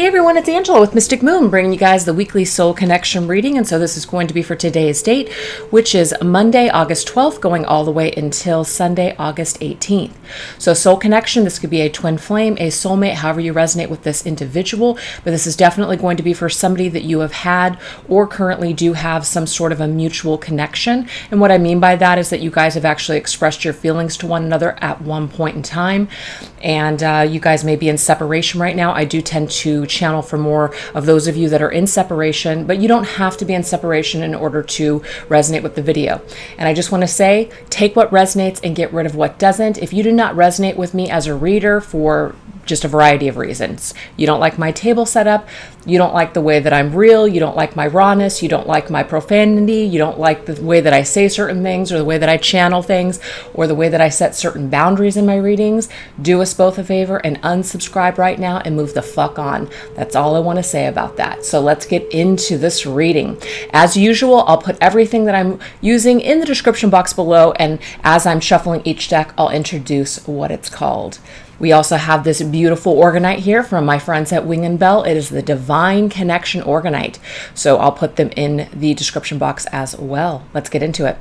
Hey everyone, it's Angela with Mystic Moon, bringing you guys the weekly soul connection reading. And so this is going to be for today's date, which is Monday, August 12th, going all the way until Sunday, August 18th. So soul connection, this could be a twin flame, a soulmate, however you resonate with this individual. But this is definitely going to be for somebody that you have had or currently do have some sort of a mutual connection. And what I mean by that is that you guys have actually expressed your feelings to one another at one point in time. And you guys may be in separation right now. I do tend to channel for more of those of you that are in separation, but you don't have to be in separation in order to resonate with the video. And I just want to say, take what resonates and get rid of what doesn't. If you do not resonate with me as a reader for just a variety of reasons, you don't like my table setup, you don't like the way that I'm real, you don't like my rawness, you don't like my profanity, you don't like the way that I say certain things or the way that I channel things or the way that I set certain boundaries in my readings, do us both a favor and unsubscribe right now and move the fuck on. That's all I want to say about that. So let's get into this reading. As usual, I'll put everything that I'm using in the description box below, and as I'm shuffling each deck, I'll introduce what it's called. We also have this beautiful Orgonite here from my friends at Wing and Bell. It is the Divine Connection Orgonite. So I'll put them in the description box as well. Let's get into it.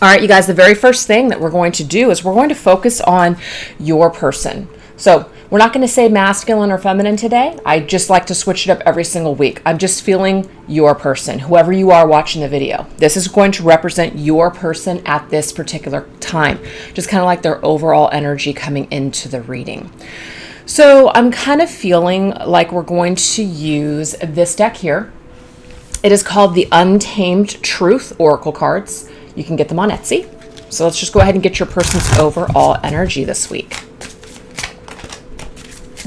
All right, you guys, the very first thing that we're going to do is we're going to focus on your person. So we're not going to say masculine or feminine today. I just like to switch it up every single week. I'm just feeling your person, whoever you are watching the video. This is going to represent your person at this particular time. Just kind of like their overall energy coming into the reading. So I'm kind of feeling like we're going to use this deck here. It is called the Untamed Truth Oracle cards. You can get them on Etsy. So let's just go ahead and get your person's overall energy this week.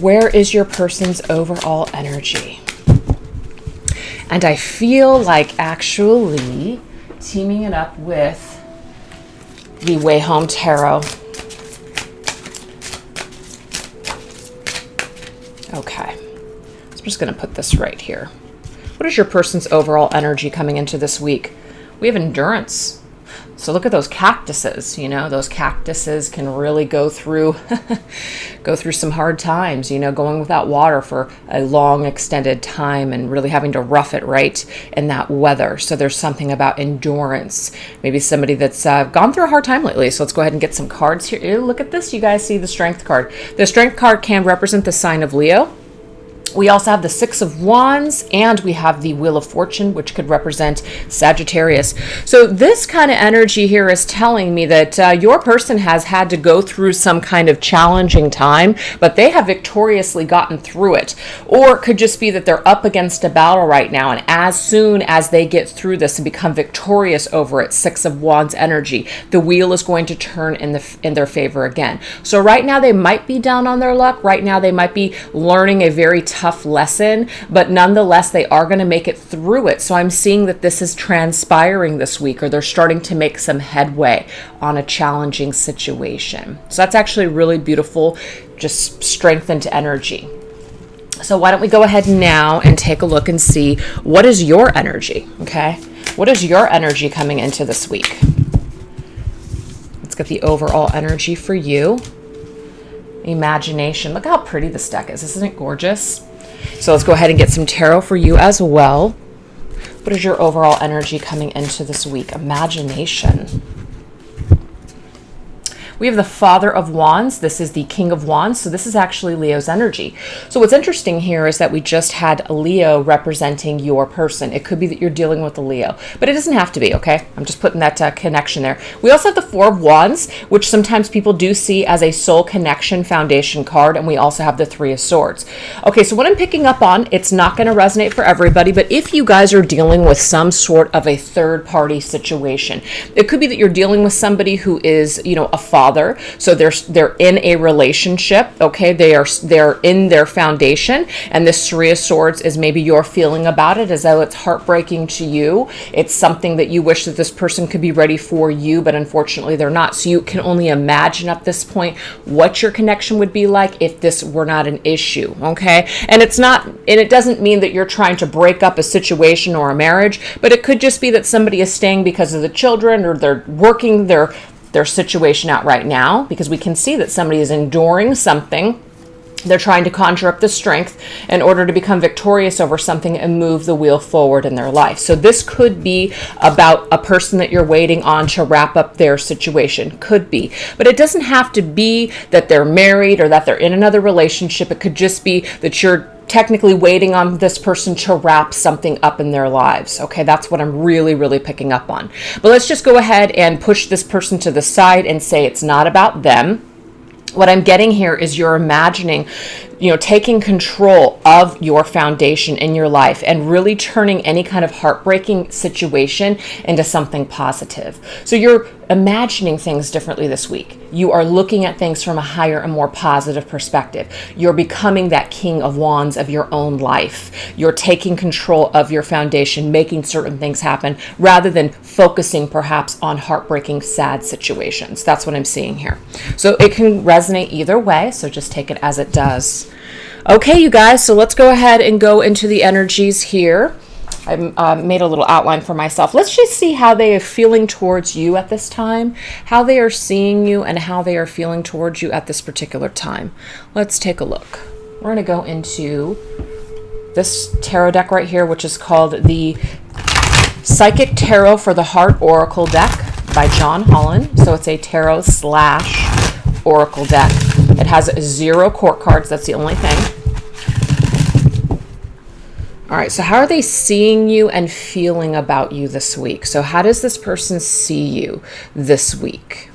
Where is your person's overall energy? And I feel like actually teaming it up with the Way Home Tarot. Okay, so I'm just going to put this right here. What is your person's overall energy coming into this week? We have endurance. So look at those cactuses, you know, those cactuses can really go through some hard times, you know, going without water for a long extended time and really having to rough it right in that weather. So there's something about endurance. Maybe somebody that's gone through a hard time lately. So let's go ahead and get some cards here. Ew, look at this. You guys see the Strength card. The Strength card can represent the sign of Leo. We also have the Six of Wands, and we have the Wheel of Fortune, which could represent Sagittarius. So this kind of energy here is telling me that your person has had to go through some kind of challenging time, but they have victoriously gotten through it. Or it could just be that they're up against a battle right now, and as soon as they get through this and become victorious over it, Six of Wands energy, the wheel is going to turn in their favor again. So right now they might be down on their luck. Right now they might be learning a very tough lesson, but nonetheless they are going to make it through it. So I'm seeing that this is transpiring this week, or they're starting to make some headway on a challenging situation. So that's actually really beautiful, just strengthened energy. So why don't we go ahead now and take a look and see what is your energy, okay? What is your energy coming into this week? Let's get the overall energy for you. Imagination. Look how pretty this deck is. Isn't it gorgeous? So let's go ahead and get some tarot for you as well. What is your overall energy coming into this week? Imagination. We have the Father of Wands. This is the King of Wands. So this is actually Leo's energy. So what's interesting here is that we just had Leo representing your person. It could be that you're dealing with a Leo, but it doesn't have to be, okay? I'm just putting that connection there. We also have the Four of Wands, which sometimes people do see as a soul connection foundation card. And we also have the Three of Swords. Okay, so what I'm picking up on, it's not going to resonate for everybody, but if you guys are dealing with some sort of a third party situation, it could be that you're dealing with somebody who is, you know, a father. So they're in a relationship, okay? They're in their foundation, and this Three of Swords is maybe your feeling about it as though it's heartbreaking to you. It's something that you wish that this person could be ready for you, but unfortunately they're not. So you can only imagine at this point what your connection would be like if this were not an issue, okay? And it doesn't mean that you're trying to break up a situation or a marriage, but it could just be that somebody is staying because of the children, or they're working their situation out right now, because we can see that somebody is enduring something They're trying to conjure up the strength in order to become victorious over something and move the wheel forward in their life. So this could be about a person that you're waiting on to wrap up their situation. Could be. But it doesn't have to be that they're married or that they're in another relationship. It could just be that you're technically waiting on this person to wrap something up in their lives. Okay, that's what I'm really, really picking up on. But let's just go ahead and push this person to the side and say it's not about them. What I'm getting here is you're imagining, taking control of your foundation in your life and really turning any kind of heartbreaking situation into something positive. So you're imagining things differently this week. You are looking at things from a higher and more positive perspective. You're becoming that king of wands of your own life. You're taking control of your foundation, making certain things happen rather than focusing perhaps on heartbreaking, sad situations. That's what I'm seeing here. So it can resonate either way. So just take it as it does. Okay, you guys, so let's go ahead and go into the energies here. I made a little outline for myself. Let's just see how they are feeling towards you at this time, how they are seeing you, and how they are feeling towards you at this particular time. Let's take a look. We're going to go into this tarot deck right here, which is called the Psychic Tarot for the Heart Oracle deck by John Holland. So it's a tarot / oracle deck. It has 0 court cards. That's the only thing. All right, so how are they seeing you and feeling about you this week? So how does this person see you this week?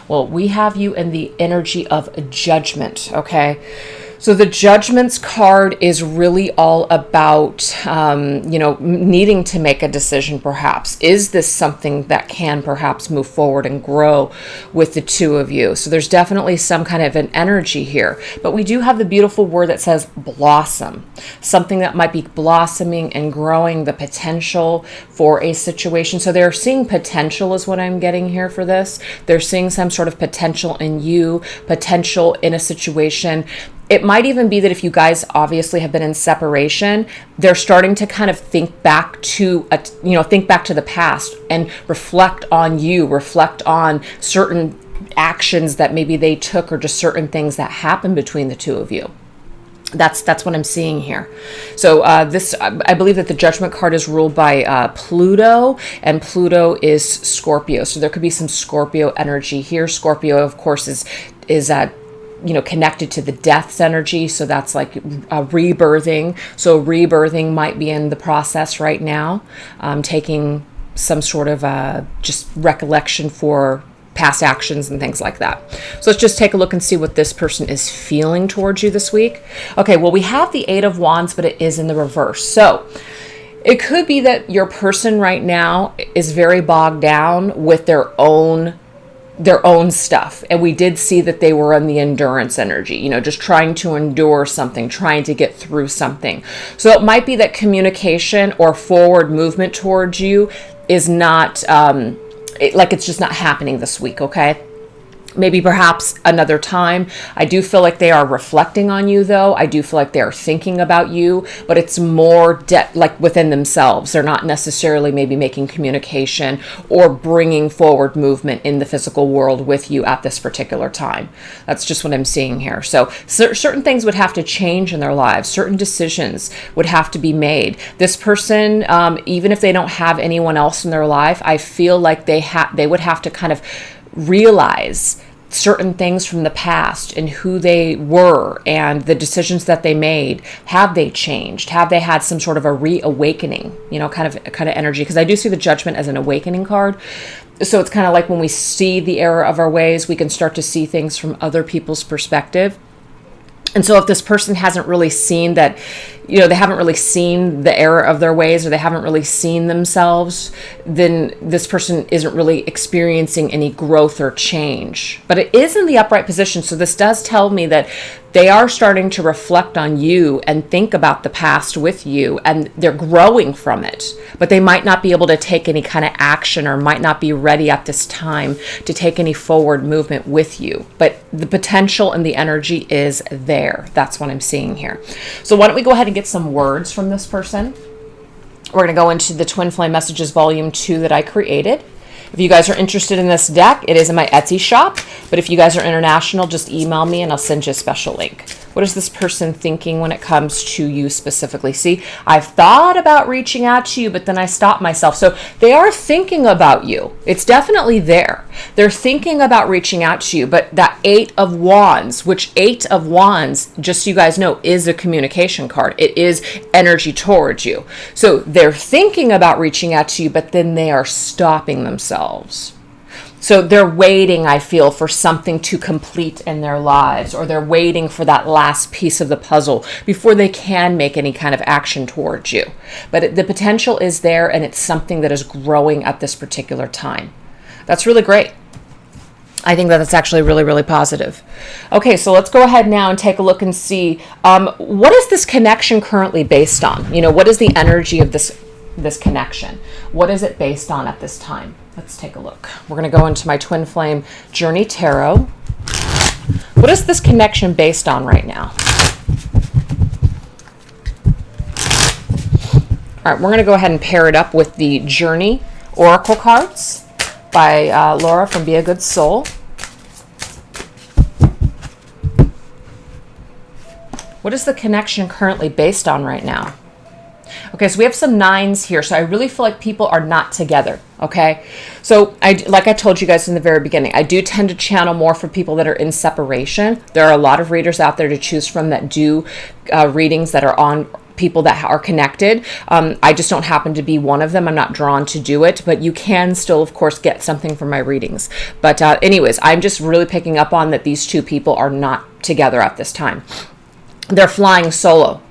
Well, we have you in the energy of Judgment, okay? So the Judgments card is really all about, needing to make a decision perhaps. Is this something that can perhaps move forward and grow with the two of you? So there's definitely some kind of an energy here. But we do have the beautiful word that says blossom. Something that might be blossoming and growing, the potential for a situation. So they're seeing potential is what I'm getting here for this. They're seeing some sort of potential in you, potential in a situation. It might even be that if you guys obviously have been in separation, they're starting to kind of think back to the past and reflect on you, reflect on certain actions that maybe they took or just certain things that happened between the two of you. That's what I'm seeing here. So I believe that the Judgment card is ruled by Pluto, and Pluto is Scorpio. So there could be some Scorpio energy here. Scorpio, of course, is connected to the death's energy. So that's like rebirthing. So rebirthing might be in the process right now, taking some sort of just recollection for past actions and things like that. So let's just take a look and see what this person is feeling towards you this week. Okay, well, we have the 8 of Wands, but it is in the reverse. So it could be that your person right now is very bogged down with their own stuff. And we did see that they were on the endurance energy, just trying to endure something, trying to get through something. So it might be that communication or forward movement towards you is not, it's just not happening this week, okay? Maybe perhaps another time. I do feel like they are reflecting on you, though. I do feel like they are thinking about you, but it's more like within themselves. They're not necessarily maybe making communication or bringing forward movement in the physical world with you at this particular time. That's just what I'm seeing here. So certain things would have to change in their lives. Certain decisions would have to be made. This person, even if they don't have anyone else in their life, I feel like they would have to kind of realize certain things from the past and who they were and the decisions that they made. Have they changed? Have they had some sort of a reawakening, kind of energy? Because I do see the Judgment as an awakening card. So it's kind of like when we see the error of our ways, we can start to see things from other people's perspective. And so if this person hasn't really seen that, they haven't really seen the error of their ways, or they haven't really seen themselves, then this person isn't really experiencing any growth or change. But it is in the upright position. So this does tell me that they are starting to reflect on you and think about the past with you, and they're growing from it. But they might not be able to take any kind of action, or might not be ready at this time to take any forward movement with you. But the potential and the energy is there. That's what I'm seeing here. So why don't we go ahead and get some words from this person. We're going to go into the Twin Flame Messages Volume 2 that I created. If you guys are interested in this deck, it is in my Etsy shop. But if you guys are international, just email me and I'll send you a special link. What is this person thinking when it comes to you specifically? See, I've thought about reaching out to you, but then I stopped myself. So they are thinking about you. It's definitely there. They're thinking about reaching out to you, but that 8 of Wands, which 8 of Wands, just so you guys know, is a communication card. It is energy towards you. So they're thinking about reaching out to you, but then they are stopping themselves. So they're waiting, I feel, for something to complete in their lives, or they're waiting for that last piece of the puzzle before they can make any kind of action towards you. But the potential is there, and it's something that is growing at this particular time. That's really great. I think that that's actually really, really positive. Okay, so let's go ahead now and take a look and see what is this connection currently based on? You know, what is the energy of this connection? What is it based on at this time? Let's take a look. We're going to go into my Twin Flame Journey Tarot. What is this connection based on right now? All right, we're going to go ahead and pair it up with the Journey Oracle cards by Laura from Be a Good Soul. What is the connection currently based on right now? Okay, so we have some 9s here, so I really feel like people are not together, okay? So, like I told you guys in the very beginning, I do tend to channel more for people that are in separation. There are a lot of readers out there to choose from that do readings that are on people that are connected. I just don't happen to be one of them. I'm not drawn to do it, but you can still, of course, get something from my readings. But anyways, I'm just really picking up on that these two people are not together at this time. They're flying solo.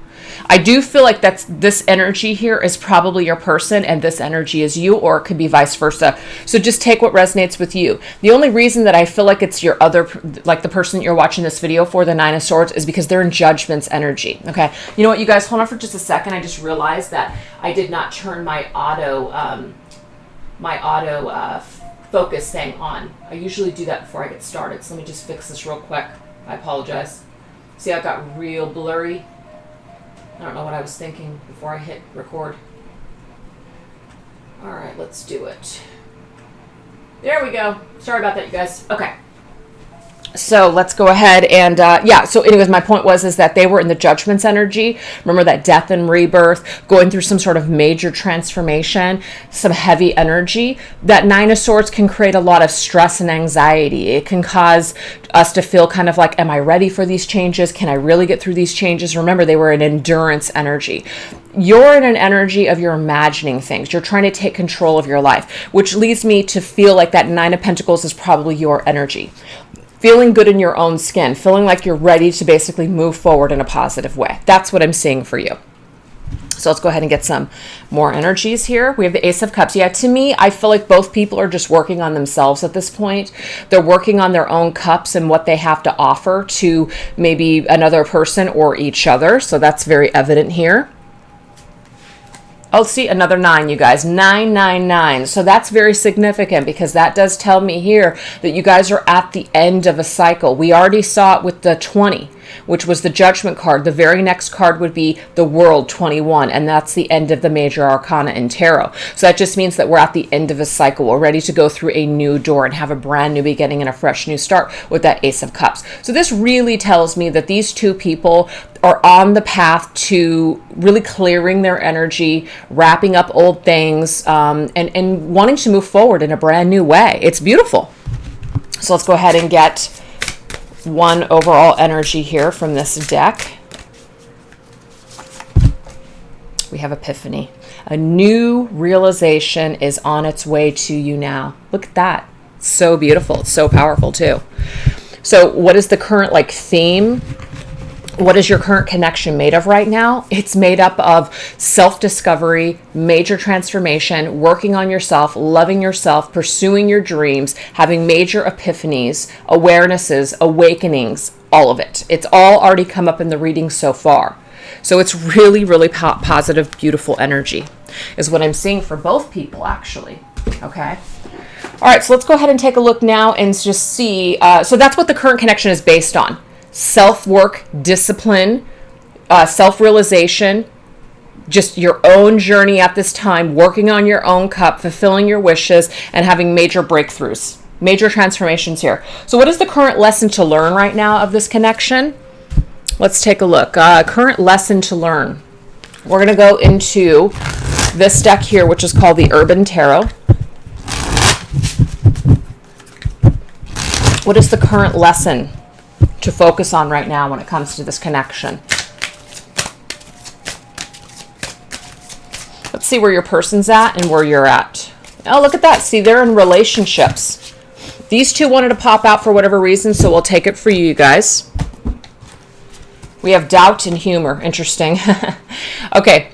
I do feel like this energy here is probably your person and this energy is you, or it could be vice versa. So just take what resonates with you. The only reason that I feel like it's your other, like the person that you're watching this video for, the 9 of Swords, is because they're in Judgment's energy. Okay. You know what, you guys, hold on for just a second. I just realized that I did not turn my auto focus thing on. I usually do that before I get started. So let me just fix this real quick. I apologize. See, I got real blurry. I don't know what I was thinking before I hit record. All right, let's do it. There we go. Sorry about that, you guys. Okay. So let's go ahead and, yeah. So anyways, my point is that they were in the Judgment's energy. Remember that death and rebirth, going through some sort of major transformation, some heavy energy. That 9 of Swords can create a lot of stress and anxiety. It can cause us to feel kind of like, am I ready for these changes? Can I really get through these changes? Remember, they were in endurance energy. You're in an energy of you're imagining things. You're trying to take control of your life, which leads me to feel like that 9 of Pentacles is probably your energy. Feeling good in your own skin, feeling like you're ready to basically move forward in a positive way. That's what I'm seeing for you. So let's go ahead and get some more energies here. We have the Ace of Cups. Yeah, to me, I feel like both people are just working on themselves at this point. They're working on their own cups and what they have to offer to maybe another person or each other. So that's very evident here. Oh, see, another 9, you guys. 999. So that's very significant because that does tell me here that you guys are at the end of a cycle. We already saw it with the 20, which was the Judgment card. The very next card would be the World, 21, and that's the end of the major arcana in tarot. So that just means that we're at the end of a cycle. We're ready to go through a new door and have a brand new beginning and a fresh new start with that Ace of Cups. So this really tells me that these two people are on the path to really clearing their energy, wrapping up old things, and wanting to move forward in a brand new way. It's beautiful. So let's go ahead and get one overall energy here from this deck. We have Epiphany. A new realization is on its way to you now. Look at that. It's so beautiful. It's so powerful too. So what is the current theme? What is your current connection made of right now? It's made up of self-discovery, major transformation, working on yourself, loving yourself, pursuing your dreams, having major epiphanies, awarenesses, awakenings, all of it. It's all already come up in the reading so far. So it's really, really positive, beautiful energy is what I'm seeing for both people, actually. Okay. All right, so let's go ahead and take a look now and just see. So that's what the current connection is based on. Self-work, discipline, self-realization, just your own journey at this time, working on your own cup, fulfilling your wishes, and having major breakthroughs, major transformations here. So what is the current lesson to learn right now of this connection? Let's take a look. Current lesson to learn. We're going to go into this deck here, which is called the Urban Tarot. What is the current lesson to focus on right now when it comes to this connection? Let's see where your person's at and where you're at. Oh, look at that. See, they're in relationships. These two wanted to pop out for whatever reason, so we'll take it for you guys. We have doubt and humor. Interesting. Okay.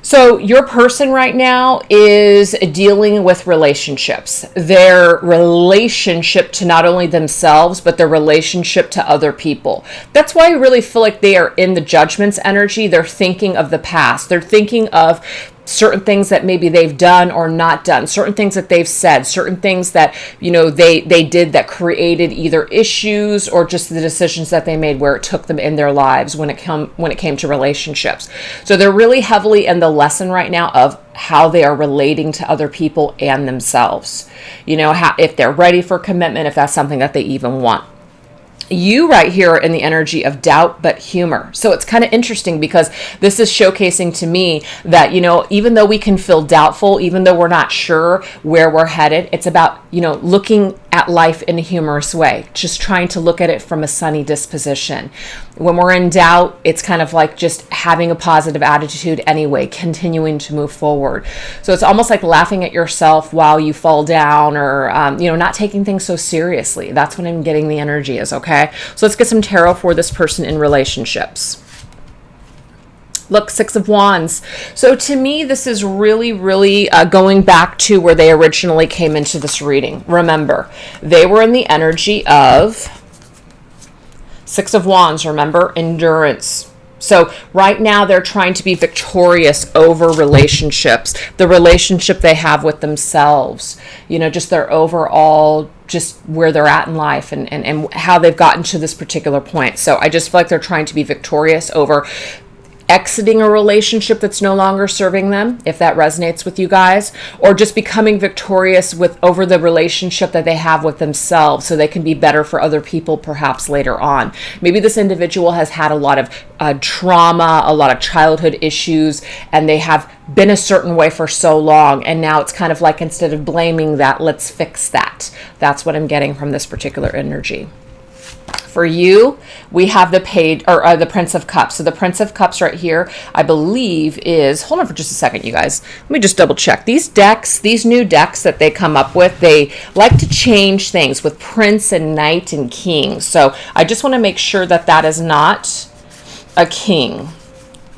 So your person right now is dealing with relationships. Their relationship to not only themselves, but their relationship to other people. That's why I really feel like they are in the judgments energy. They're thinking of the past. They're thinking of certain things that maybe they've done or not done, certain things that they've said, certain things that, you know, they did that created either issues or just the decisions that they made where it took them in their lives when it came to relationships. So they're really heavily in the lesson right now of how they are relating to other people and themselves. You know, if they're ready for commitment, if that's something that they even want. You right here are in the energy of doubt, but humor. So it's kind of interesting because this is showcasing to me that, you know, even though we can feel doubtful, even though we're not sure where we're headed, it's about, you know, looking at life in a humorous way, just trying to look at it from a sunny disposition. When we're in doubt, it's kind of like just having a positive attitude anyway, continuing to move forward. So it's almost like laughing at yourself while you fall down or, you know, not taking things so seriously. That's what I'm getting the energy is, okay? So let's get some tarot for this person in relationships. Look, Six of Wands. So to me, this is really, really going back to where they originally came into this reading. Remember, they were in the energy of Six of Wands, remember? Endurance. So right now they're trying to be victorious over relationships, the relationship they have with themselves, you know, just their overall, just where they're at in life and how they've gotten to this particular point. So I just feel like they're trying to be victorious over exiting a relationship that's no longer serving them, if that resonates with you guys, or just becoming victorious over the relationship that they have with themselves so they can be better for other people perhaps later on. Maybe this individual has had a lot of trauma, a lot of childhood issues, and they have been a certain way for so long, and now it's kind of like, instead of blaming that, let's fix that. That's what I'm getting from this particular energy. For you, we have the Page, or the Prince of Cups. So the Prince of Cups right here, I believe is, hold on for just a second, you guys. Let me just double check. These decks, these new decks that they come up with, they like to change things with Prince and Knight and King. So I just want to make sure that that is not a King.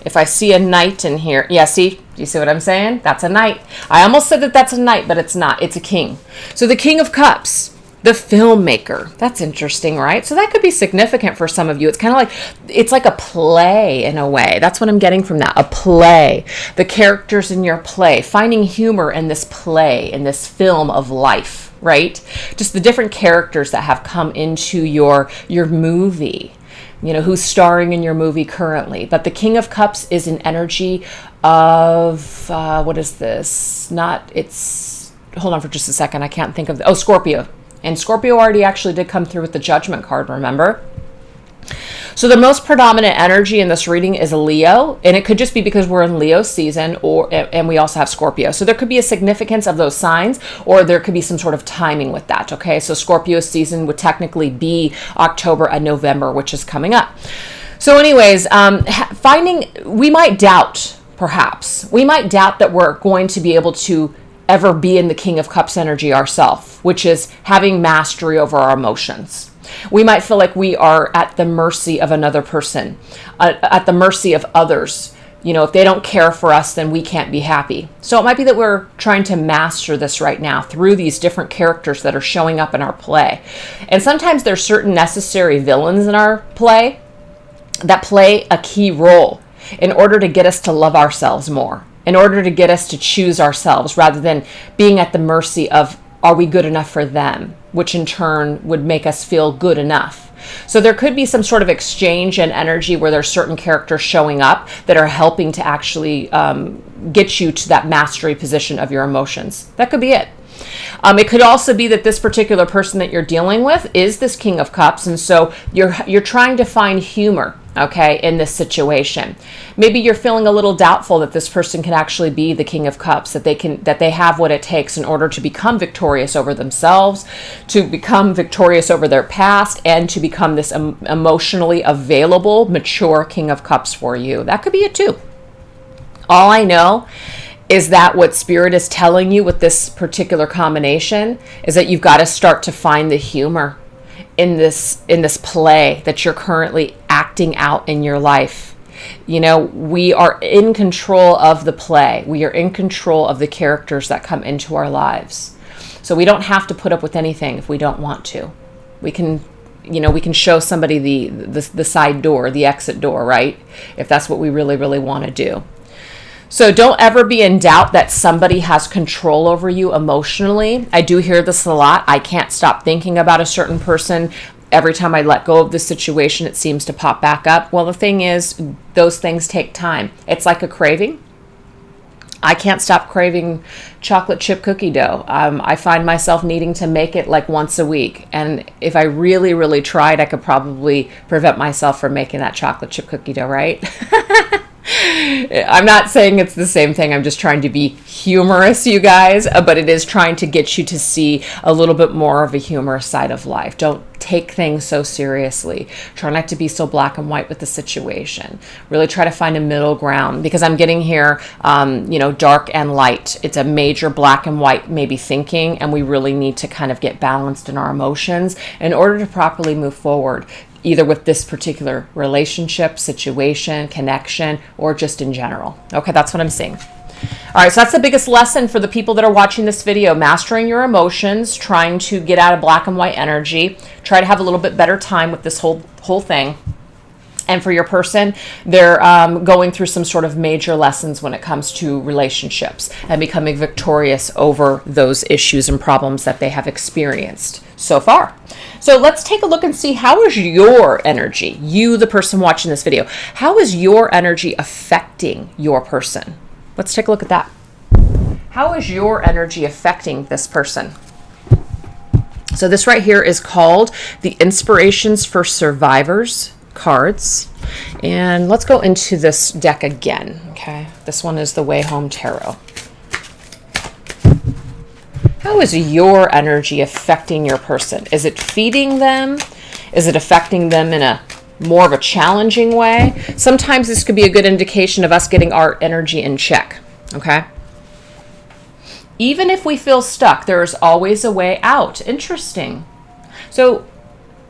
If I see a Knight in here, yeah, see, do you see what I'm saying? That's a Knight. I almost said that that's a Knight, but it's not. It's a King. So the King of Cups. The filmmaker. That's interesting, right? So that could be significant for some of you. It's kind of like, it's like a play in a way. That's what I'm getting from that. A play. The characters in your play. Finding humor in this play, in this film of life, right? Just the different characters that have come into your movie. You know, who's starring in your movie currently. But the King of Cups is an energy of, what is this? Hold on for just a second. I can't think of, Scorpio. And Scorpio already actually did come through with the Judgment card, remember? So the most predominant energy in this reading is a Leo, and it could just be because we're in Leo season, and we also have Scorpio. So there could be a significance of those signs, or there could be some sort of timing with that, okay? So Scorpio season would technically be October and November, which is coming up. So anyways, we might doubt, perhaps. We might doubt that we're going to be able to ever be in the King of Cups energy ourselves, which is having mastery over our emotions. We might feel like we are at the mercy of another person, at the mercy of others. You know, if they don't care for us, then we can't be happy. So it might be that we're trying to master this right now through these different characters that are showing up in our play. And sometimes there's certain necessary villains in our play that play a key role in order to get us to love ourselves more, in order to get us to choose ourselves rather than being at the mercy of, are we good enough for them, which in turn would make us feel good enough. So there could be some sort of exchange and energy where there's certain characters showing up that are helping to actually get you to that mastery position of your emotions. That could be it. It could also be that this particular person that you're dealing with is this King of Cups, and so you're trying to find humor. okay, in this situation. Maybe you're feeling a little doubtful that this person can actually be the King of Cups, that they have what it takes in order to become victorious over themselves, to become victorious over their past, and to become this emotionally available, mature King of Cups for you. That could be it too. All I know is that what Spirit is telling you with this particular combination is that you've got to start to find the humor in this play that you're currently acting out in your life. You know, we are in control of the play. We are in control of the characters that come into our lives. So we don't have to put up with anything if we don't want to. We can, you know, we can show somebody the side door, the exit door, right? If that's what we really, really want to do. So don't ever be in doubt that somebody has control over you emotionally. I do hear this a lot. I can't stop thinking about a certain person. Every time I let go of the situation, it seems to pop back up. Well, the thing is, those things take time. It's like a craving. I can't stop craving chocolate chip cookie dough. I find myself needing to make it like once a week. And if I really, really tried, I could probably prevent myself from making that chocolate chip cookie dough, right? I'm not saying it's the same thing. I'm just trying to be humorous, you guys, but it is trying to get you to see a little bit more of a humorous side of life. Don't take things so seriously. Try not to be so black and white with the situation. Really try to find a middle ground, because I'm getting here, dark and light. It's a major black and white maybe thinking, and we really need to kind of get balanced in our emotions in order to properly move forward, either with this particular relationship, situation, connection, or just in general. Okay, that's what I'm seeing. All right, so that's the biggest lesson for the people that are watching this video: mastering your emotions, trying to get out of black and white energy, try to have a little bit better time with this whole thing. And for your person, they're going through some sort of major lessons when it comes to relationships and becoming victorious over those issues and problems that they have experienced so far. So let's take a look and see, how is your energy, you, the person watching this video, how is your energy affecting your person? Let's take a look at that. How is your energy affecting this person? So this right here is called the Inspirations for Survivors cards. And let's go into this deck again. Okay, this one is the Way Home Tarot. How is your energy affecting your person? Is it feeding them? Is it affecting them in a more of a challenging way? Sometimes this could be a good indication of us getting our energy in check. Okay, even if we feel stuck, there is always a way out. Interesting. So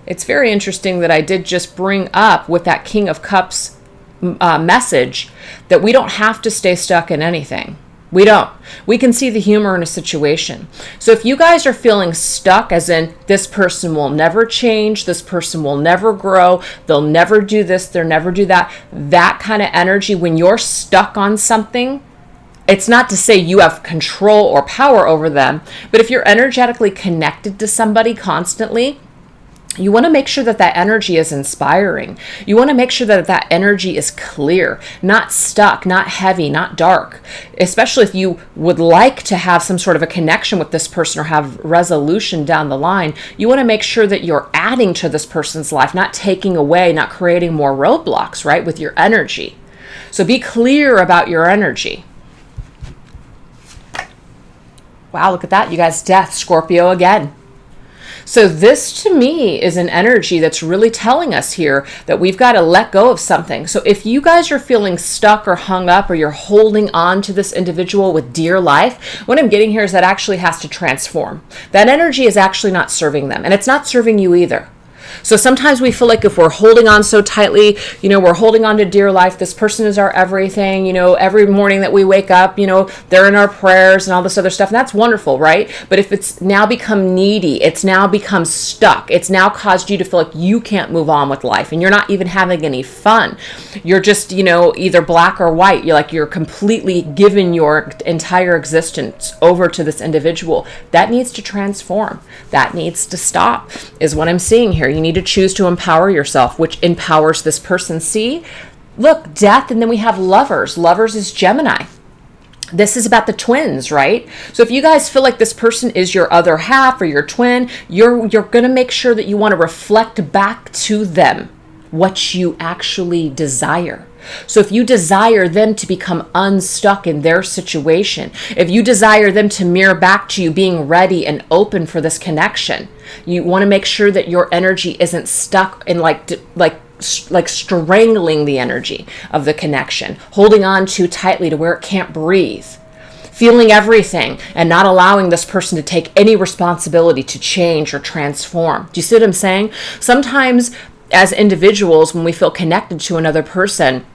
it's very interesting that I did just bring up with that King of Cups message that we don't have to stay stuck in anything. We don't. We can see the humor in a situation. So if you guys are feeling stuck, as in this person will never change, this person will never grow, they'll never do this, they'll never do that, that kind of energy, when you're stuck on something, it's not to say you have control or power over them, but if you're energetically connected to somebody constantly, you want to make sure that that energy is inspiring. You want to make sure that that energy is clear, not stuck, not heavy, not dark. Especially if you would like to have some sort of a connection with this person or have resolution down the line, you want to make sure that you're adding to this person's life, not taking away, not creating more roadblocks, right, with your energy. So be clear about your energy. Wow, look at that, you guys. Death, Scorpio again. So this to me is an energy that's really telling us here that we've got to let go of something. So if you guys are feeling stuck or hung up, or you're holding on to this individual with dear life, what I'm getting here is that actually has to transform. That energy is actually not serving them, and it's not serving you either. So sometimes we feel like if we're holding on so tightly, we're holding on to dear life, this person is our everything, every morning that we wake up, they're in our prayers and all this other stuff. And that's wonderful, right? But if it's now become needy, it's now become stuck, it's now caused you to feel like you can't move on with life, and you're not even having any fun. You're just, either black or white. You're completely given your entire existence over to this individual. That needs to transform. That needs to stop, is what I'm seeing here. You need to choose to empower yourself, which empowers this person. See, look, Death, and then we have Lovers. Lovers is Gemini. This is about the twins, right? So if you guys feel like this person is your other half or your twin, you're going to make sure that you want to reflect back to them what you actually desire. So if you desire them to become unstuck in their situation, if you desire them to mirror back to you being ready and open for this connection, you want to make sure that your energy isn't stuck in like strangling the energy of the connection, holding on too tightly to where it can't breathe, feeling everything and not allowing this person to take any responsibility to change or transform. Do you see what I'm saying? Sometimes as individuals, when we feel connected to another person,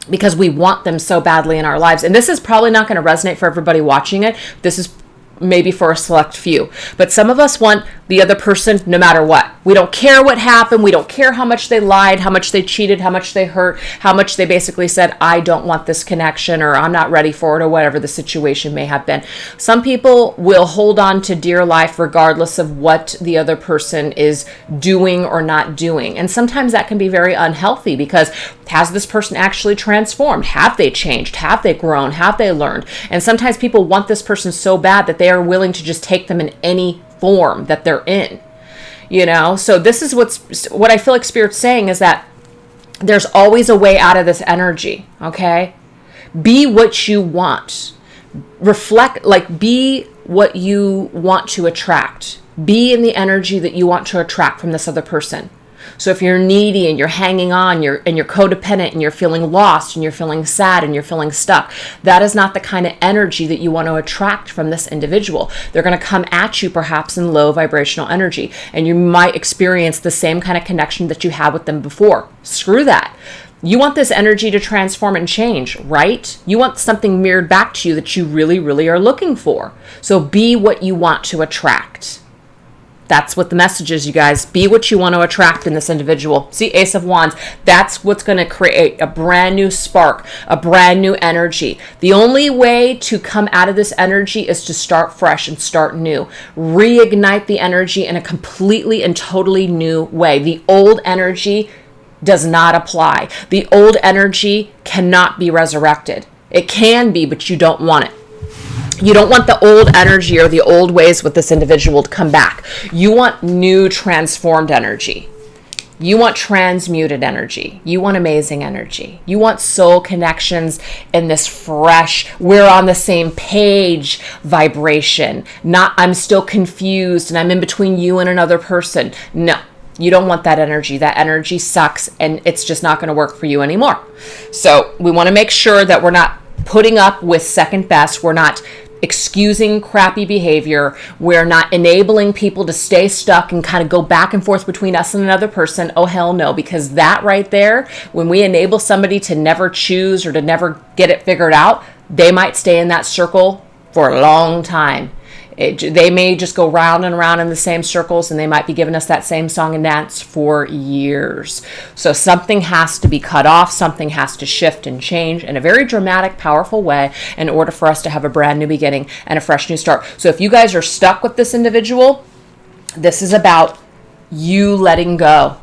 because we want them so badly in our lives. And this is probably not going to resonate for everybody watching it. This is maybe for a select few. But some of us want the other person no matter what. We don't care what happened. We don't care how much they lied, how much they cheated, how much they hurt, how much they basically said, I don't want this connection, or I'm not ready for it, or whatever the situation may have been. Some people will hold on to dear life regardless of what the other person is doing or not doing. And sometimes that can be very unhealthy, because has this person actually transformed? Have they changed? Have they grown? Have they learned? And sometimes people want this person so bad that they are willing to just take them in any form that they're in. You know, so this is what I feel like Spirit's saying, is that there's always a way out of this energy, okay? Be what you want. Reflect, be what you want to attract. Be in the energy that you want to attract from this other person. So if you're needy and you're hanging on, and you're codependent and you're feeling lost and you're feeling sad and you're feeling stuck, that is not the kind of energy that you want to attract from this individual. They're going to come at you perhaps in low vibrational energy, and you might experience the same kind of connection that you had with them before. Screw that. You want this energy to transform and change, right? You want something mirrored back to you that you really, really are looking for. So be what you want to attract. That's what the message is, you guys. Be what you want to attract in this individual. See, Ace of Wands. That's what's going to create a brand new spark, a brand new energy. The only way to come out of this energy is to start fresh and start new. Reignite the energy in a completely and totally new way. The old energy does not apply. The old energy cannot be resurrected. It can be, but you don't want it. You don't want the old energy or the old ways with this individual to come back. You want new transformed energy. You want transmuted energy. You want amazing energy. You want soul connections in this fresh, we're on the same page vibration. Not, I'm still confused and I'm in between you and another person. No, you don't want that energy. That energy sucks and it's just not going to work for you anymore. So we want to make sure that we're not putting up with second best. We're not excusing crappy behavior. We're not enabling people to stay stuck and kind of go back and forth between us and another person. Oh, hell no, because that right there, when we enable somebody to never choose or to never get it figured out, they might stay in that circle for a long time. They may just go round and round in the same circles, and they might be giving us that same song and dance for years. So something has to be cut off. Something has to shift and change in a very dramatic, powerful way in order for us to have a brand new beginning and a fresh new start. So if you guys are stuck with this individual, this is about you letting go.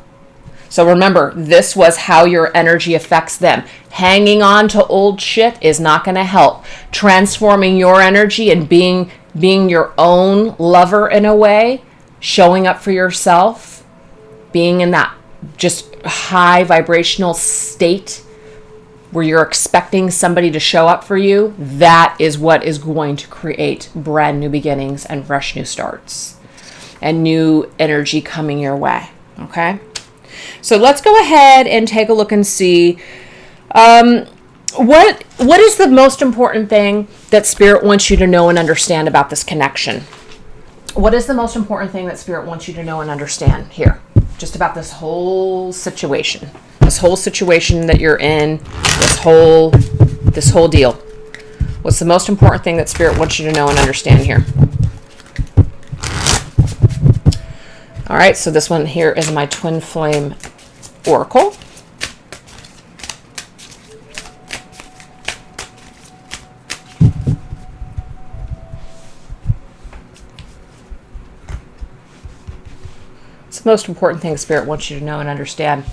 So remember, this was how your energy affects them. Hanging on to old shit is not going to help. Transforming your energy and being your own lover in a way, showing up for yourself, being in that just high vibrational state where you're expecting somebody to show up for you, that is what is going to create brand new beginnings and fresh new starts and new energy coming your way. Okay? So let's go ahead and take a look and see what is the most important thing that Spirit wants you to know and understand about this connection? What is the most important thing that Spirit wants you to know and understand here? Just about this whole situation. This whole situation that you're in, this whole deal. What's the most important thing that Spirit wants you to know and understand here? All right, so this one here is my Twin Flame Oracle. It's the most important thing Spirit wants you to know and understand.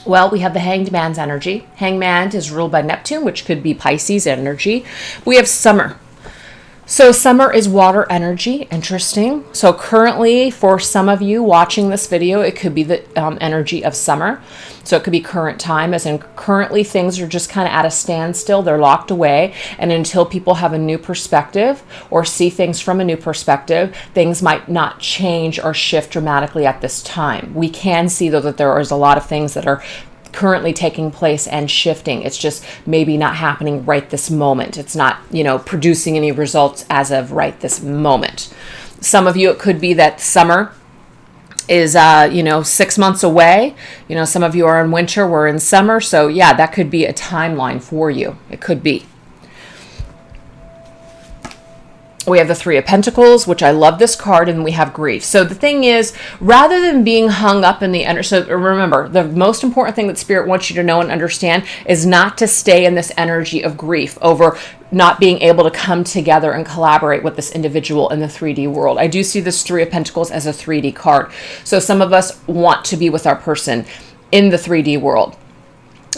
Well, we have the Hanged Man's energy. Hanged Man is ruled by Neptune, which could be Pisces energy. We have summer. So summer is water energy. Interesting. So currently, for some of you watching this video, it could be the energy of summer. So it could be current time, as in currently things are just kind of at a standstill. They're locked away. And until people have a new perspective or see things from a new perspective, things might not change or shift dramatically at this time. We can see, though, that there is a lot of things that are currently taking place and shifting. It's just maybe not happening right this moment. It's not, producing any results as of right this moment. Some of you, it could be that summer is 6 months away. Some of you are in winter, we're in summer. So yeah, that could be a timeline for you. It could be. We have the Three of Pentacles, which I love this card, and we have grief. So the thing is, rather than being hung up in the energy, so remember, the most important thing that Spirit wants you to know and understand is not to stay in this energy of grief over not being able to come together and collaborate with this individual in the 3D world. I do see this Three of Pentacles as a 3D card. So some of us want to be with our person in the 3D world.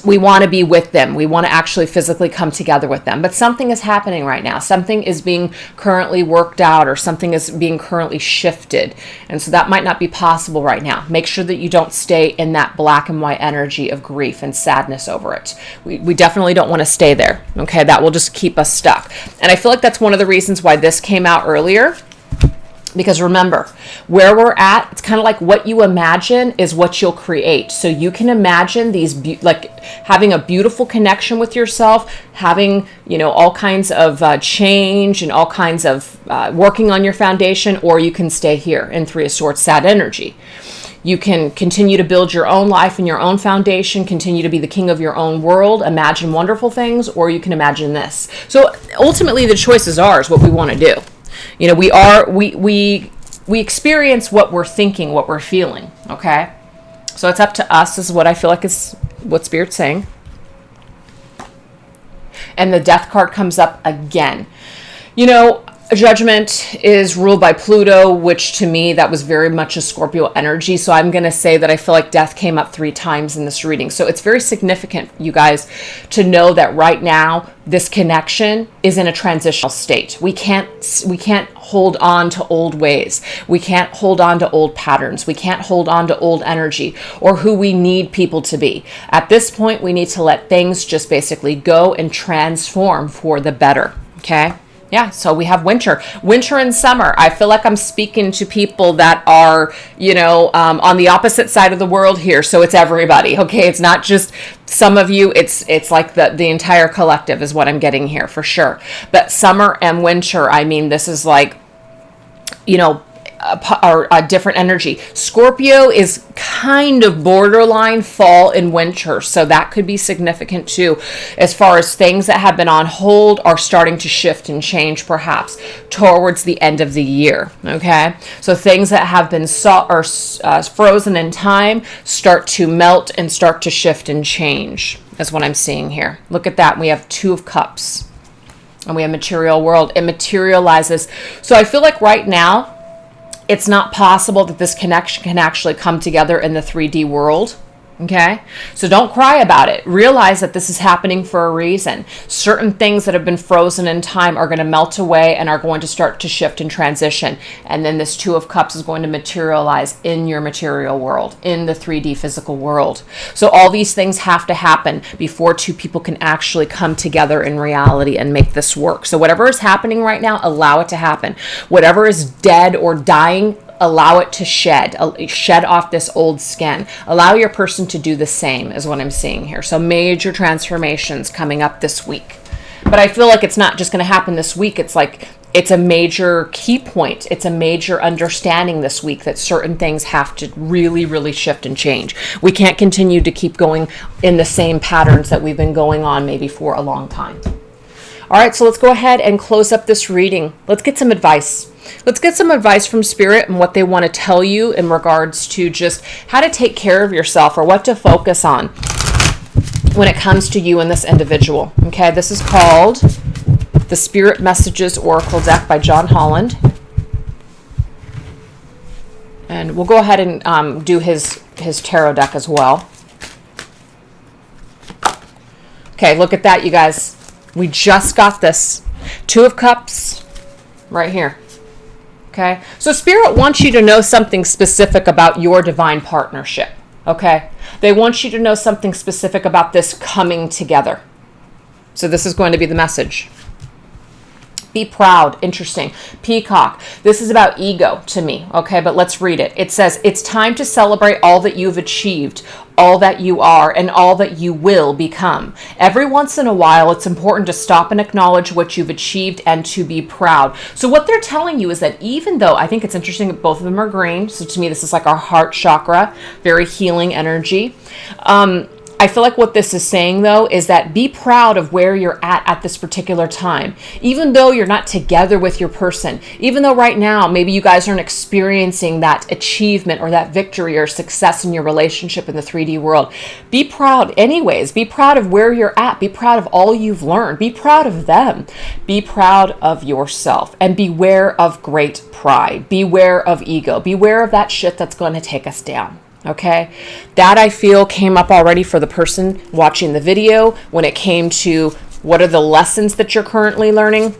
We want to be with them. We want to actually physically come together with them. But something is happening right now. Something is being currently worked out, or something is being currently shifted. And so that might not be possible right now. Make sure that you don't stay in that black and white energy of grief and sadness over it. We definitely don't want to stay there. Okay, that will just keep us stuck. And I feel like that's one of the reasons why this came out earlier. Because remember, where we're at, it's kind of like what you imagine is what you'll create. So you can imagine these, having a beautiful connection with yourself, having, all kinds of change and all kinds of working on your foundation, or you can stay here in Three of Swords, sad energy. You can continue to build your own life and your own foundation, continue to be the king of your own world, imagine wonderful things, or you can imagine this. So ultimately the choice is ours, what we want to do. We experience what we're thinking, what we're feeling, okay? So it's up to us. This is what I feel like is what Spirit's saying. And the Death card comes up again. Judgment is ruled by Pluto, which to me, that was very much a Scorpio energy. So I'm going to say that I feel like death came up 3 times in this reading. So it's very significant, you guys, to know that right now, this connection is in a transitional state. We can't hold on to old ways. We can't hold on to old patterns. We can't hold on to old energy or who we need people to be. At this point, we need to let things just basically go and transform for the better. Okay? Yeah, so we have winter and summer. I feel like I'm speaking to people that are, on the opposite side of the world here. So it's everybody. Okay, it's not just some of you. It's like the entire collective is what I'm getting here for sure. But summer and winter, I mean, this is like, a different energy. Scorpio is kind of borderline fall and winter, so that could be significant too, as far as things that have been on hold are starting to shift and change perhaps towards the end of the year. Okay, so things that have been frozen in time start to melt and start to shift and change, is what I'm seeing here. Look at that. We have Two of Cups and we have material world. It materializes. So I feel like right now it's not possible that this connection can actually come together in the 3D world. Okay? So don't cry about it. Realize that this is happening for a reason. Certain things that have been frozen in time are going to melt away and are going to start to shift and transition. And then this Two of Cups is going to materialize in your material world, in the 3D physical world. So all these things have to happen before two people can actually come together in reality and make this work. So whatever is happening right now, allow it to happen. Whatever is dead or dying, allow it to shed off this old skin. Allow your person to do the same, is what I'm seeing here. So major transformations coming up this week. But I feel like it's not just going to happen this week. It's like it's a major key point. It's a major understanding this week that certain things have to really, really shift and change. We can't continue to keep going in the same patterns that we've been going on maybe for a long time. All right, so let's go ahead and close up this reading. Let's get some advice. Let's get some advice from Spirit and what they want to tell you in regards to just how to take care of yourself or what to focus on when it comes to you and this individual. Okay, this is called the Spirit Messages Oracle deck by John Holland. And we'll go ahead and do his tarot deck as well. Okay, look at that, you guys. We just got this. Two of Cups, right here. Okay, so Spirit wants you to know something specific about your divine partnership. Okay, they want you to know something specific about this coming together. So this is going to be the message. Be proud. Interesting. Peacock. This is about ego to me. Okay, but let's read it. It says, it's time to celebrate all that you've achieved, all that you are, and all that you will become. Every once in a while, it's important to stop and acknowledge what you've achieved and to be proud. So what they're telling you is that even though, I think it's interesting that both of them are green. So to me, this is like our heart chakra, very healing energy. I feel like what this is saying, though, is that be proud of where you're at this particular time. Even though you're not together with your person, even though right now maybe you guys aren't experiencing that achievement or that victory or success in your relationship in the 3D world, be proud anyways. Be proud of where you're at. Be proud of all you've learned. Be proud of them. Be proud of yourself, and beware of great pride. Beware of ego. Beware of that shit that's going to take us down. Okay, that I feel came up already for the person watching the video when it came to what are the lessons that you're currently learning.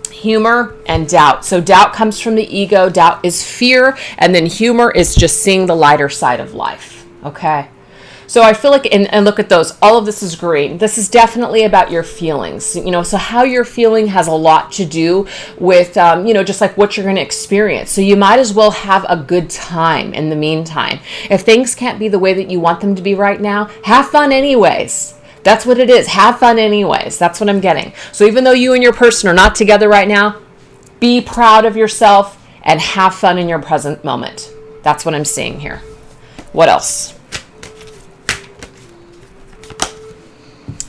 Humor and doubt. So doubt comes from the ego. Doubt is fear. And then humor is just seeing the lighter side of life. Okay. So I feel like, and look at those, all of this is green. This is definitely about your feelings, you know, so how you're feeling has a lot to do with, you know, just like what you're going to experience. So you might as well have a good time in the meantime. If things can't be the way that you want them to be right now, have fun anyways. That's what it is. Have fun anyways. That's what I'm getting. So even though you and your person are not together right now, be proud of yourself and have fun in your present moment. That's what I'm seeing here. What else?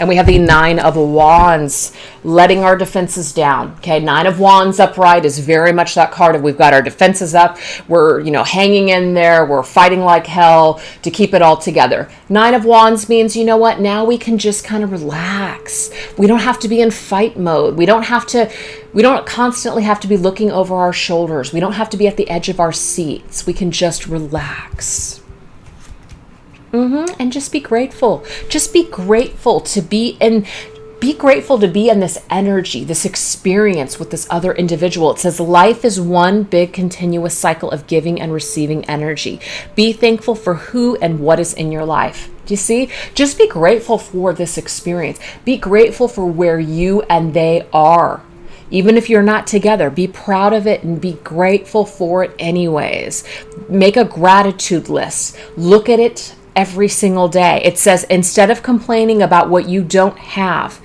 And we have the Nine of Wands, letting our defenses down. Okay, Nine of Wands upright is very much that card of we've got our defenses up. We're, you know, hanging in there. We're fighting like hell to keep it all together. Nine of Wands means, you know what, now we can just kind of relax. We don't have to be in fight mode. We don't constantly have to be looking over our shoulders. We don't have to be at the edge of our seats. We can just relax. And just be grateful. Just be grateful to be in. Be grateful to be in this energy, this experience with this other individual. It says life is one big continuous cycle of giving and receiving energy. Be thankful for who and what is in your life. Do you see? Just be grateful for this experience. Be grateful for where you and they are. Even if you're not together, be proud of it and be grateful for it anyways. Make a gratitude list. Look at it every single day. It says instead of complaining about what you don't have,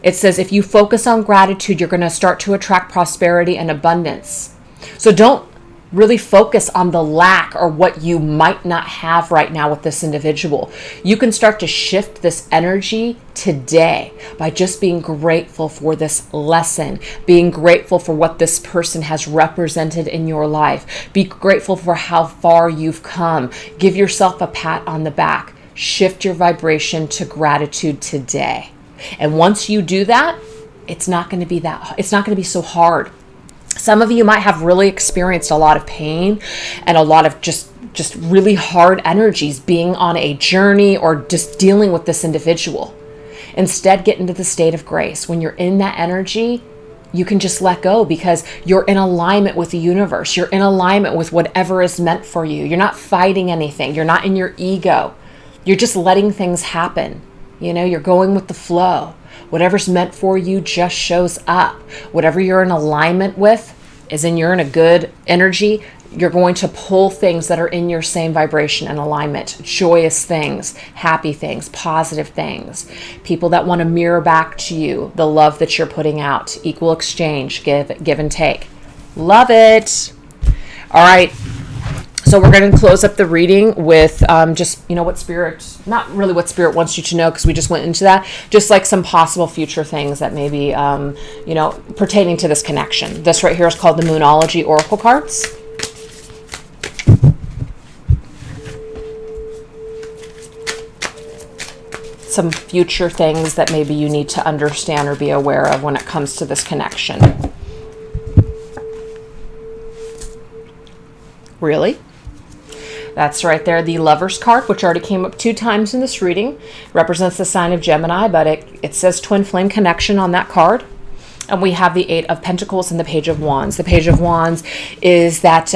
it says if you focus on gratitude, you're going to start to attract prosperity and abundance. So don't really focus on the lack or what you might not have right now with this individual. You can start to shift this energy today by just being grateful for this lesson, being grateful for what this person has represented in your life. Be grateful for how far you've come. Give yourself a pat on the back. Shift your vibration to gratitude today. And once you do that, it's not going to be so hard. Some of you might have really experienced a lot of pain and a lot of just really hard energies being on a journey or just dealing with this individual. Instead, get into the state of grace. When you're in that energy, you can just let go because you're in alignment with the universe. You're in alignment with whatever is meant for you. You're not fighting anything. You're not in your ego. You're just letting things happen. You know, you're going with the flow. Whatever's meant for you just shows up. Whatever you're in alignment with, you're in a good energy, you're going to pull things that are in your same vibration and alignment. Joyous things, happy things, positive things. People that want to mirror back to you the love that you're putting out. Equal exchange, give and take. Love it. All right. So we're going to close up the reading with just, you know, what Spirit, not really what Spirit wants you to know because we just went into that, just like some possible future things that may be, you know, pertaining to this connection. This right here is called the Moonology Oracle cards. Some future things that maybe you need to understand or be aware of when it comes to this connection. Really? That's right there. The Lover's card, which already came up 2 times in this reading, represents the sign of Gemini, but it says Twin Flame Connection on that card. And we have the Eight of Pentacles and the Page of Wands. The Page of Wands is that,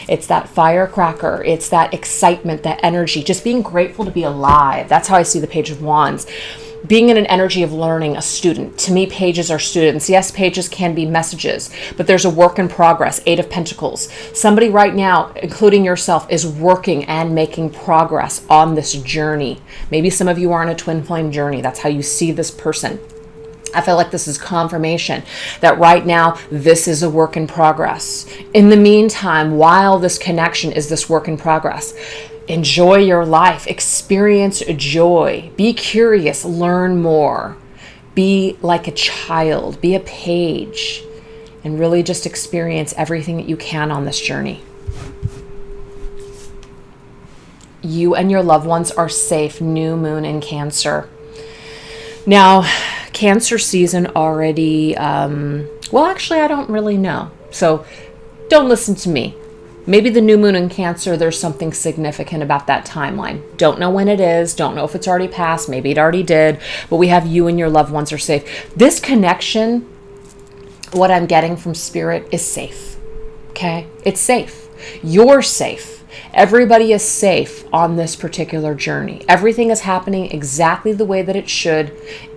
it's that firecracker. It's that excitement, that energy, just being grateful to be alive. That's how I see the Page of Wands. Being in an energy of learning, a student. To me, pages are students. Yes, pages can be messages, but there's a work in progress. Eight of Pentacles. Somebody right now, including yourself, is working and making progress on this journey. Maybe some of you are on a twin flame journey. That's how you see this person. I feel like this is confirmation that right now, this is a work in progress. In the meantime, while this connection is this work in progress, enjoy your life, experience joy, be curious, learn more, be like a child, be a page, and really just experience everything that you can on this journey. You and your loved ones are safe. New moon in Cancer. Now, Cancer season already, well, actually, I don't really know. So don't listen to me. Maybe the new moon in Cancer, there's something significant about that timeline. Don't know when it is. Don't know if it's already passed. Maybe it already did. But we have you and your loved ones are safe. This connection, what I'm getting from Spirit, is safe. Okay? It's safe. You're safe. Everybody is safe on this particular journey. Everything is happening exactly the way that it should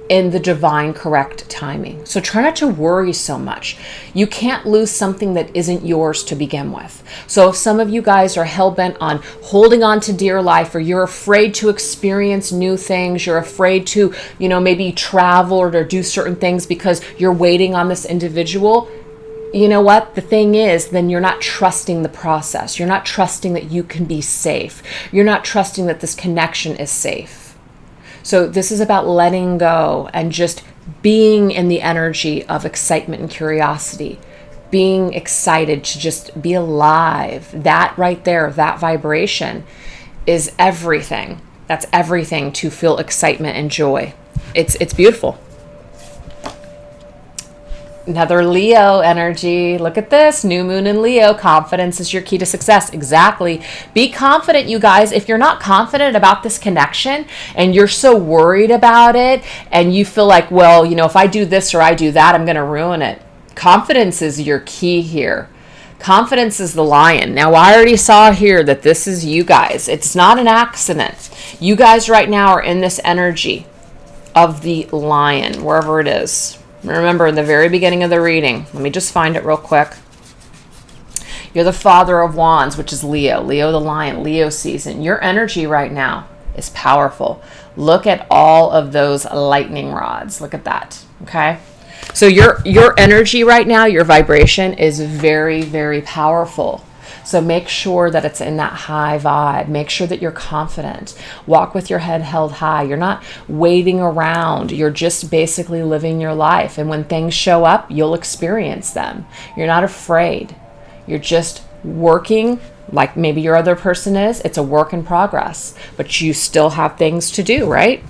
in the divine correct timing. So try not to worry so much. You can't lose something that isn't yours to begin with. So if some of you guys are hell-bent on holding on to dear life, or you're afraid to experience new things, you're afraid to, maybe travel or to do certain things because you're waiting on this individual, you know what? The thing is, then you're not trusting the process. You're not trusting that you can be safe. You're not trusting that this connection is safe. So this is about letting go and just being in the energy of excitement and curiosity, being excited to just be alive. That right there, that vibration is everything. That's everything to feel excitement and joy. It's beautiful. Another Leo energy. Look at this. New moon in Leo. Confidence is your key to success. Exactly. Be confident, you guys. If you're not confident about this connection and you're so worried about it and you feel like, well, if I do this or I do that, I'm going to ruin it. Confidence is your key here. Confidence is the lion. Now, I already saw here that this is you guys. It's not an accident. You guys right now are in this energy of the lion, wherever it is. Remember, in the very beginning of the reading, let me just find it real quick. You're the Father of Wands, which is Leo. Leo the lion, Leo season. Your energy right now is powerful. Look at all of those lightning rods. Look at that, okay? So your energy right now, your vibration is very, very powerful. So make sure that it's in that high vibe. Make sure that you're confident. Walk with your head held high. You're not waiting around. You're just basically living your life. And when things show up, you'll experience them. You're not afraid. You're just working like maybe your other person is. It's a work in progress, but you still have things to do, right?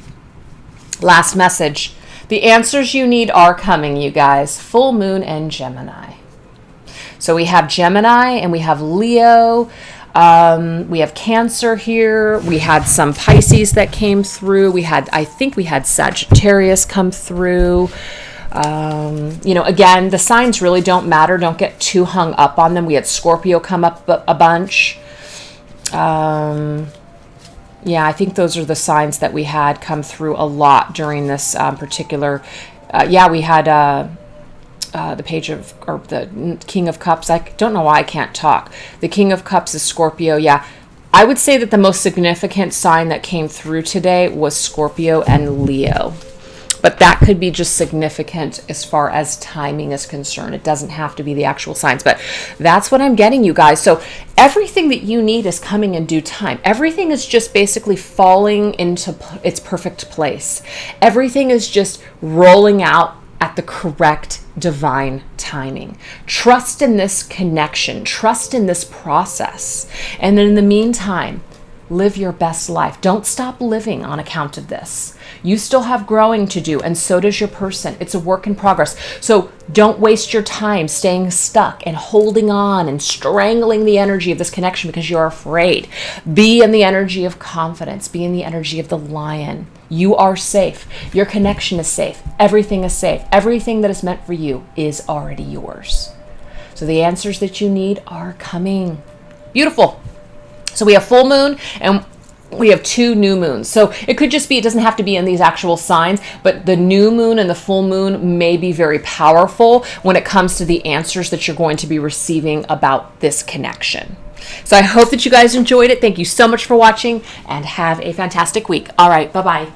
Last message. The answers you need are coming, you guys. Full moon and Gemini. So we have Gemini and we have Leo. We have Cancer here. We had some Pisces that came through. I think we had Sagittarius come through. Again, the signs really don't matter. Don't get too hung up on them. We had Scorpio come up a bunch. I think those are the signs that we had come through a lot during this particular. We had the Page of, or the King of Cups. I don't know why I can't talk. The King of Cups is Scorpio. Yeah, I would say that the most significant sign that came through today was Scorpio and Leo. But that could be just significant as far as timing is concerned. It doesn't have to be the actual signs, but that's what I'm getting, you guys. So everything that you need is coming in due time. Everything is just basically falling into its perfect place. Everything is just rolling out at the correct divine timing. Trust in this connection. Trust in this process. And in the meantime, live your best life. Don't stop living on account of this. You still have growing to do, and so does your person. It's a work in progress. So don't waste your time staying stuck and holding on and strangling the energy of this connection because you're afraid. Be in the energy of confidence. Be in the energy of the lion. You are safe. Your connection is safe. Everything is safe. Everything that is meant for you is already yours. So the answers that you need are coming. Beautiful. So we have full moon and we have 2 new moons. So it could just be, it doesn't have to be in these actual signs, but the new moon and the full moon may be very powerful when it comes to the answers that you're going to be receiving about this connection. So I hope that you guys enjoyed it. Thank you so much for watching and have a fantastic week. All right, bye-bye.